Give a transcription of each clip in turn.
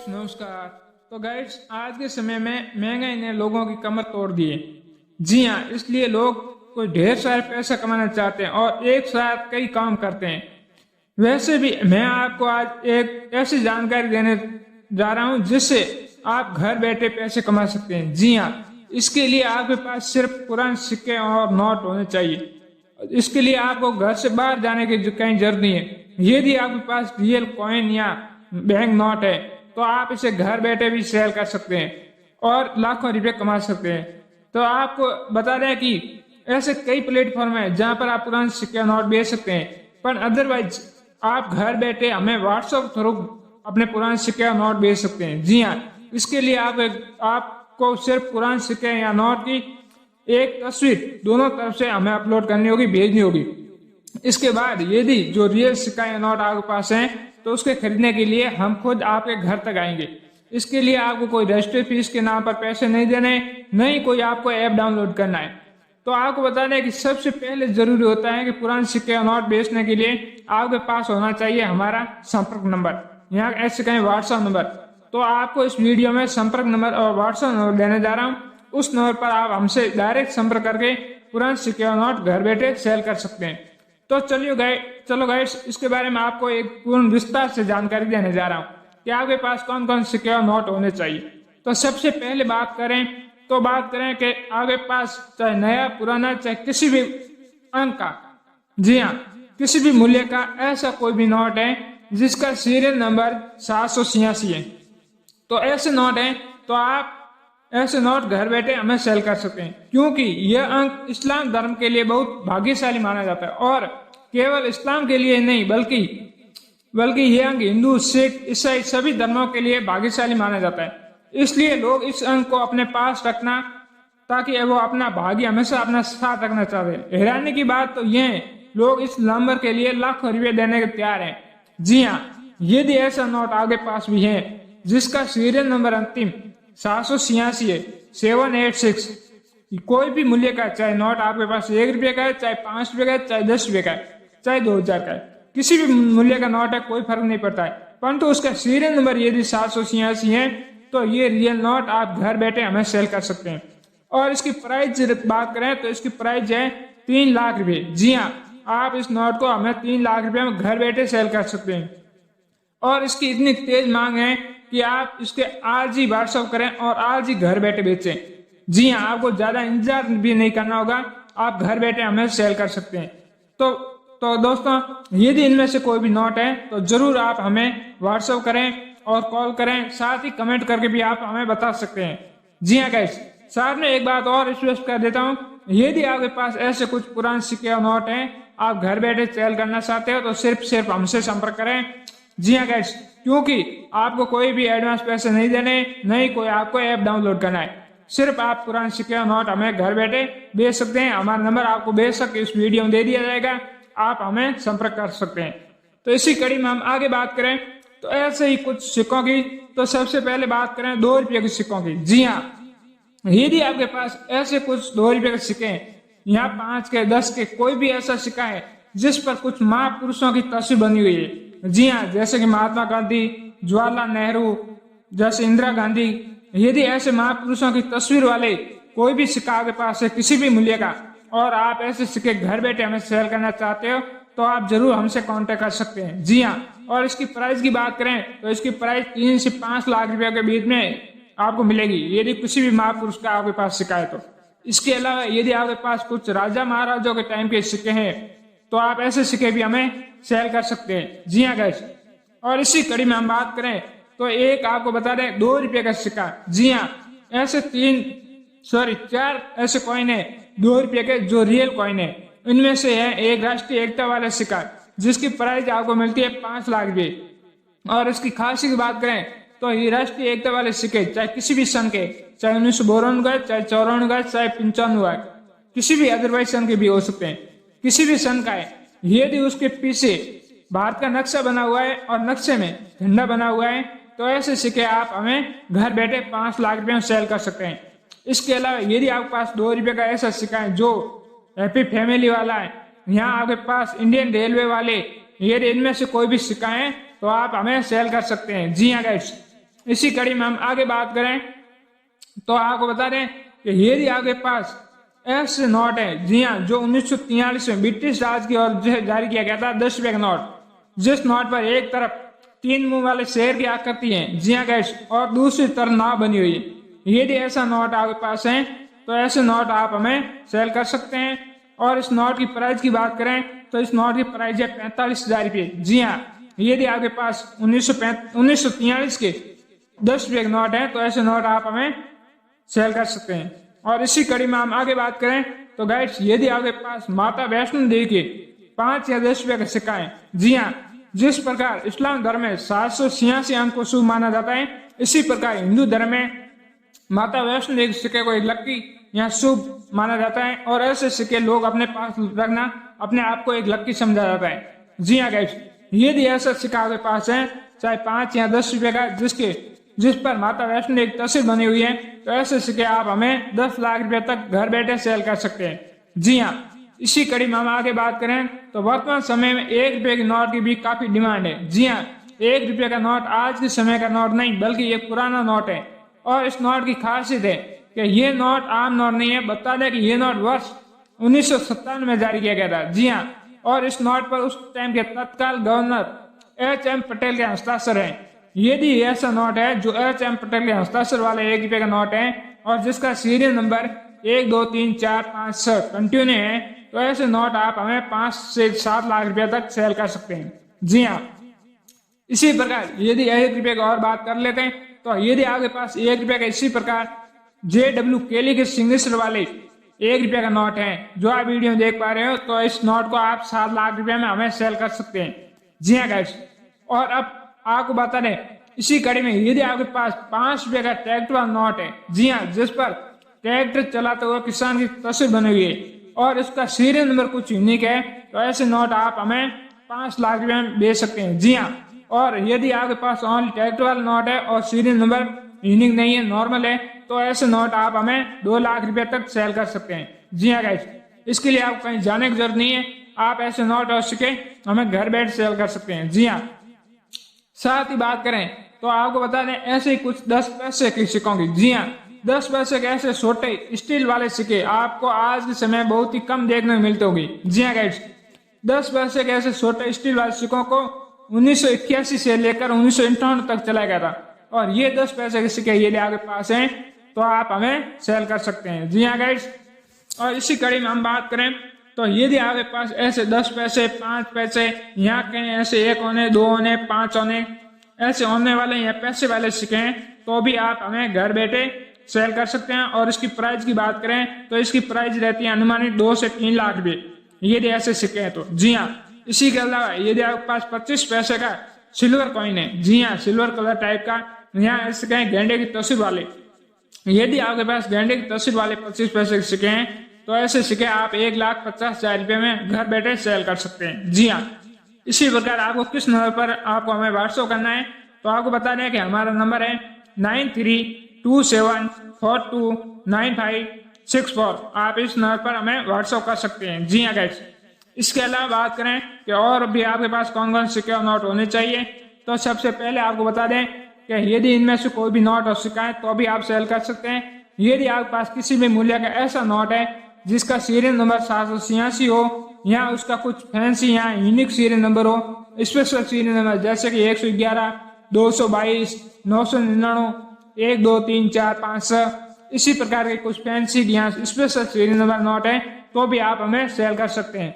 नमस्कार। तो गाइड्स, आज के समय में महंगाई ने लोगों की कमर तोड़ दी है। जी हाँ, इसलिए लोग कोई ढेर सारे पैसा कमाना चाहते हैं और एक साथ कई काम करते हैं। वैसे भी मैं आपको आज एक ऐसी जानकारी देने जा रहा हूँ जिससे आप घर बैठे पैसे कमा सकते हैं। जी हाँ, इसके लिए आपके पास सिर्फ पुराने सिक्के और नोट होने चाहिए। इसके लिए आपको घर से बाहर जाने की कहीं जरूरत नहीं है। यदि आपके पास रियल कॉइन या बैंक नोट है तो आप इसे घर बैठे भी सेल कर सकते हैं और लाखों रुपए कमा सकते हैं। तो आपको बता दें कि ऐसे कई प्लेटफॉर्म हैं जहां पर आप पुराने सिक्के नोट बेच सकते हैं, पर अदरवाइज आप घर बैठे हमें व्हाट्सएप थ्रू अपने पुराने सिक्के नोट बेच सकते हैं। जी हाँ, इसके लिए आपको सिर्फ पुराने सिक्के या नोट की एक तस्वीर दोनों तरफ से हमें अपलोड करनी होगी, भेजनी होगी। इसके बाद यदि जो रियल सिक्का या नोट आपके पास है तो उसके खरीदने के लिए हम खुद आपके घर तक आएंगे। इसके लिए आपको कोई रजिस्ट्री फीस के नाम पर पैसे नहीं देने, नहीं कोई आपको ऐप डाउनलोड करना है। तो आपको बता दें कि सबसे पहले जरूरी होता है कि पुराने सिक्के और नोट बेचने के लिए आपके पास होना चाहिए हमारा संपर्क नंबर, यहाँ ऐसे कहें व्हाट्सएप नंबर। तो आपको इस वीडियो में संपर्क नंबर और व्हाट्सएप नंबर देने जा रहा हूँ। उस नंबर पर आप हमसे डायरेक्ट संपर्क करके पुराने सिक्के और नोट घर बैठे सेल कर सकते हैं। तो चलो गाइस, इसके बारे में आपको एक पूर्ण विस्तार से जानकारी देने जा रहा हूँ कि आपके पास कौन कौन सिक्के और नोट होने चाहिए। तो सबसे पहले बात करें कि आपके पास चाहे नया पुराना चाहे किसी भी अंक का, जी हाँ, किसी भी मूल्य का ऐसा कोई भी नोट है जिसका सीरियल नंबर 786 है। तो ऐसे नोट है तो आप ऐसे नोट घर बैठे हमें सेल कर सकते हैं, क्योंकि यह अंक इस्लाम धर्म के लिए बहुत भाग्यशाली माना जाता है। और केवल इस्लाम के लिए नहीं बल्कि यह अंक हिंदू, सिख, ईसाई सभी धर्मों के लिए भाग्यशाली माना जाता है। इसलिए लोग इस अंक को अपने पास रखना ताकि वो अपना भाग्य हमेशा अपना साथ रखना चाहते हैं। हैरानी की बात तो यह है, लोग इस नंबर के लिए लाखों रुपए देने के तैयार हैं। जी हाँ, यदि ऐसा नोट आपके पास भी है जिसका सीरियल नंबर अंतिम 786 है, 786, कोई भी मूल्य का चाहे नोट आपके पास 1 रुपये का है, चाहे 5 रुपये का है, चाहे 10 रुपये का है, चाहे 2000 का है, किसी भी मूल्य का नोट है, कोई फर्क नहीं पड़ता है। परंतु उसका सीरियल नंबर यदि 786 है तो ये रियल नोट आप घर बैठे हमें सेल कर सकते हैं। और इसकी प्राइस बात करें तो इसकी प्राइस है 3 लाख रुपए। जी हाँ, आप इस नोट को हमें 3 लाख रुपए में घर बैठे सेल कर सकते हैं। और इसकी इतनी तेज मांग है कि आप इसके आज ही व्हाट्सएप करें और आज ही घर बैठे बेचें। जी हाँ, आपको ज्यादा इंतजार भी नहीं करना होगा, आप घर बैठे हमें सेल कर सकते हैं। तो दोस्तों, यदि इनमें से कोई भी नोट है तो जरूर आप हमें व्हाट्सएप करें और कॉल करें, साथ ही कमेंट करके भी आप हमें बता सकते हैं। जी हाँ गाइस, साथ में एक बात और स्पष्ट कर देता हूँ, यदि आपके पास ऐसे कुछ पुराने सिक्के और नोट हैं आप घर बैठे सेल करना चाहते हो तो सिर्फ हमसे संपर्क करें। जी हाँ गाइस, क्योंकि आपको कोई भी एडवांस पैसे नहीं देने, नहीं कोई आपको ऐप डाउनलोड करना है। सिर्फ आप पुराने सिक्के और नोट हमें घर बैठे बेच सकते हैं। हमारा नंबर आपको बेशक इस वीडियो में दे दिया जाएगा, आप हमें संपर्क कर सकते हैं। तो इसी कड़ी में हम आगे बात करें तो ऐसे ही कुछ सिक्कों की। तो सबसे पहले बात करें 2 रुपये के सिक्कों की। जी हाँ, यदि आपके पास ऐसे कुछ 2 रुपये के सिक्के हैं, यहाँ 5 के 10 के कोई भी ऐसा सिक्का है जिस पर कुछ महापुरुषों की तस्वीर बनी हुई है, जी हाँ, जैसे कि महात्मा गांधी, जवाहरलाल नेहरू, जैसे इंदिरा गांधी, यदि ऐसे महापुरुषों की तस्वीर वाले कोई भी सिक्का आपके पास है किसी भी मूल्य का और आप ऐसे सिक्के घर बैठे हमें सेल करना चाहते हो तो आप जरूर हमसे कांटेक्ट कर सकते हैं। जी हाँ, और इसकी प्राइस की बात करें तो इसकी प्राइस 3 से 5 लाख रुपए के बीच में आपको मिलेगी यदि किसी भी महापुरुष का आपके पास सिक्का है तो। इसके अलावा यदि आपके पास कुछ राजा महाराजाओं के टाइम के सिक्के हैं तो आप ऐसे सिक्के भी हमें सेल कर सकते हैं। जी हाँ गाइस, और इसी कड़ी में हम बात करें तो एक आपको बता दें 2 रुपये का सिक्का। जी हाँ, ऐसे 4 ऐसे कॉइन है 2 रुपये के जो रियल कॉइन है। इनमें से है एक राष्ट्रीय एकता वाला सिक्का जिसकी प्राइस आपको मिलती है 5 लाख रुपये। और इसकी खासियत की बात करें तो ये राष्ट्रीय एकता वाले सिक्के चाहे किसी भी सन के, चाहे 1992 का, चाहे 94 का, चाहे 95 का, किसी भी अदरवाइज सन के भी हो सकते हैं, किसी भी सन का है, यदि उसके पीछे भारत का नक्शा बना हुआ है और नक्शे में झंडा बना हुआ है तो ऐसे सिक्के आप हमें घर बैठे 5 लाख रुपए में सेल कर सकते हैं। इसके अलावा यदि आपके पास 2 रुपये का ऐसा सिक्का है जो हैप्पी फैमिली वाला है, यहाँ आपके पास इंडियन रेलवे वाले, यदि इनमें से कोई भी सिक्का है तो आप हमें सेल कर सकते हैं। जी हाँ गाइस, इसी कड़ी में हम आगे बात करें तो आपको बता दें कि यदि आपके पास ऐसे नोट है, जी हाँ, जो 1943 में ब्रिटिश राज की ओर जारी किया गया था 10 रुपए का नोट, जिस नोट पर एक तरफ 3 मुंह वाले शेर की आकृति है, जी हाँ गाइस, और दूसरी तरफ नाव बनी हुई है। यदि ऐसा नोट आपके पास है तो ऐसे नोट आप हमें सेल कर सकते हैं। और इस नोट की प्राइस की बात करें तो इस नोट की प्राइस है 45,000 रुपये। जी हाँ, यदि आपके पास 1943 के 10 रुपये के नोट है तो ऐसे नोट आप हमें सेल कर सकते हैं। और इसी कड़ी में हम आगे बात करें तो गाइस, यदि आपके पास माता वैष्णो देवी के 5 या 10 रुपये के सिक्का है, जी हाँ, जिस प्रकार इस्लाम धर्म में 786 अंक को शुभ माना जाता है, इसी प्रकार हिंदू धर्म में माता वैष्णो देवी के सिक्के को एक लक्की या शुभ माना जाता है। और ऐसे सिक्के लोग अपने पास रखना अपने आप को एक लक्की समझा जाता है। जी हाँ गाइस, यदि ऐसा सिक्का आपके पास है, चाहे 5 या 10 रुपये का, जिस पर माता वैष्णो देवी की तस्वीर बनी हुई है, तो ऐसे सिक्के आप हमें 10 लाख रुपए तक घर बैठे सेल कर सकते हैं। जी हाँ, इसी कड़ी में हम आगे बात करें तो वर्तमान समय में 1 रुपये के नोट की भी काफी डिमांड है। जी हाँ, 1 रुपये का नोट आज के समय का नोट नहीं बल्कि ये पुराना नोट है। और इस नोट की खासियत है कि ये नोट आम नोट नहीं है। बता दें कि ये नोट वर्ष 1957 में जारी किया गया था। जी हाँ, और इस नोट पर उस टाइम के तत्काल गवर्नर H.M. पटेल के हस्ताक्षर है। यदि ऐसा नोट है जो H.M. पटेल के हस्ताक्षर वाले 1 रुपये का नोट है और जिसका सीरियल नंबर 1 2 3 4 5 6 कंटिन्यू है, तो ऐसे नोट आप हमें 5 से 7 लाख रुपए तक सेल कर सकते हैं। जी हाँ, इसी प्रकार यदि 1 रुपये का और बात कर लेते हैं तो यदि आपके पास 1 रुपये का इसी प्रकार J.W. केली के सिग्नेचर वाले 1 रुपये का नोट है जो आप वीडियो में देख पा रहे हो, तो इस नोट को आप 7 लाख रुपए में हमें सेल कर सकते हैं। जी हाँ गाइस, और अब आपको बता दें इसी कड़ी में यदि आपके पास 5 रुपये का ट्रैक्टर वाला नोट है, जी हाँ, जिस पर ट्रैक्टर चलाते हुए किसान की तस्वीर बनी हुई है और इसका सीरियल नंबर कुछ यूनिक है, तो ऐसे नोट आप हमें 5 लाख रुपए में बेच सकते हैं। जी हाँ, और यदि आपके पास ओनली ट्रैक्टर वाला नोट है और सीरियल नंबर यूनिक नहीं है, नॉर्मल है, तो ऐसे नोट आप हमें 2 लाख रुपए तक सेल कर सकते हैं। जी हाँ गाइस, इसके लिए आपको कहीं जाने की जरूरत नहीं है, आप ऐसे नोट और सिक्के हमें घर बैठ सेल कर सकते हैं। जी हाँ, साथ ही बात करें तो आपको बता दें ऐसे ही कुछ 10 पैसे के सिक्कों की। जी हाँ, 10 पैसे के ऐसे छोटे स्टील वाले सिक्के आपको आज के समय बहुत ही कम देखने को मिलते होंगे। जी हाँ गाइस, 10 पैसे के ऐसे छोटे स्टील वाले सिक्कों को 1981 से लेकर 1958 तक चलाया गया था। और ये 10 पैसे के सिक्के यदि आपके पास हैं तो आप हमें सेल कर सकते हैं। जी हाँ गाइस, और इसी कड़ी में हम बात करें तो यदि आपके पास ऐसे 10 पैसे 5 पैसे यहाँ कहीं ऐसे 1 होने 2 होने 5 होने ऐसे होने वाले या पैसे वाले सिक्के हैं, तो भी आप हमें घर बैठे सेल कर सकते हैं। और इसकी प्राइस की बात करें तो इसकी प्राइस रहती है अनुमानित 2 से 3 लाख रुपये यदि ऐसे सिक्के हैं तो। जी हाँ, इसी के अलावा यदि आपके पास 25 पैसे का सिल्वर कॉइन है, जी हाँ, सिल्वर कलर टाइप का, यहाँ ऐसे कहीं गेंडे की तस्वीर वाले, यदि आपके पास गेंडे की तस्वीर वाले 25 पैसे के सिक्के हैं तो ऐसे सिक्के आप 1,50,000 रुपये में घर बैठे सेल कर सकते हैं। जी हाँ, इसी प्रकार आपको किस नंबर पर आपको हमें व्हाट्सअप करना है तो आपको बता दें कि हमारा नंबर है 9327429564। आप इस नंबर पर हमें व्हाट्सअप कर सकते हैं। जी हाँ गाइस, इसके अलावा बात करें कि और भी आपके पास कौन कौन सिक्के और नोट होने चाहिए, तो सबसे पहले आपको बता दें कि यदि इनमें से कोई भी नोट और सिक्का है तो भी आप सेल कर सकते हैं। यदि आपके पास किसी भी मूल्य का ऐसा नोट है जिसका सीरियल नंबर 786 हो या उसका कुछ फैंसी या यूनिक सीरियल नंबर हो, स्पेशल सीरियल नंबर जैसे कि 111 222 999 1 2 3 4 5 6, इसी प्रकार के कुछ फैंसी या स्पेशल सीरियल नंबर नोट है तो भी आप हमें सेल कर सकते हैं।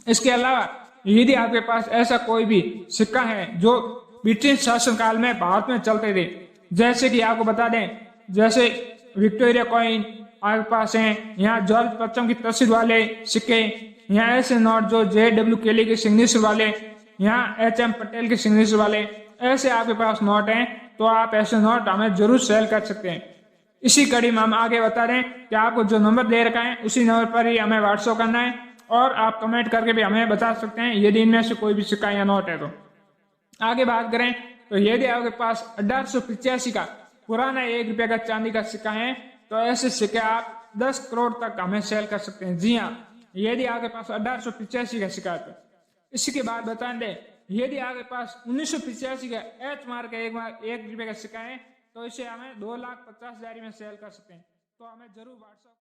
इसके अलावा यदि आपके पास ऐसा कोई भी सिक्का है जो ब्रिटिश शासनकाल में भारत में चलते थे, जैसे कि आपको बता दें जैसे विक्टोरिया कॉइन आपके पास हैं, यहाँ जॉर्ज प्रथम की तस्वीर वाले सिक्के, यहाँ ऐसे नोट जो J.W. केली के सिग्नेचर वाले, यहाँ H.M. पटेल के सिग्नेचर वाले, ऐसे आपके पास नोट हैं तो आप ऐसे नोट हमें जरूर सेल कर सकते हैं। इसी कड़ी में हम आगे बता रहे हैं कि आपको जो नंबर दे रखा है उसी नंबर पर ही हमें व्हाट्सअप करना है और आप कमेंट करके भी हमें बता सकते हैं यदि इनमें से कोई भी सिक्का या नोट है तो। आगे बात करें तो यदि आपके पास 1885 का पुराना 1 रुपये का चांदी का सिक्का है तो ऐसे सिक्के आप 10 करोड़ तक हमें सेल कर सकते हैं। जी हाँ, यदि आपके पास 1885 का सिक्का है तो। इसके बाद बता दें यदि आपके पास 1985 का एच मार्क है, एक रुपए का सिक्का है, तो इसे हमें 2,50,000 में सेल कर सकते हैं। तो हमें जरूर व्हाट्सएप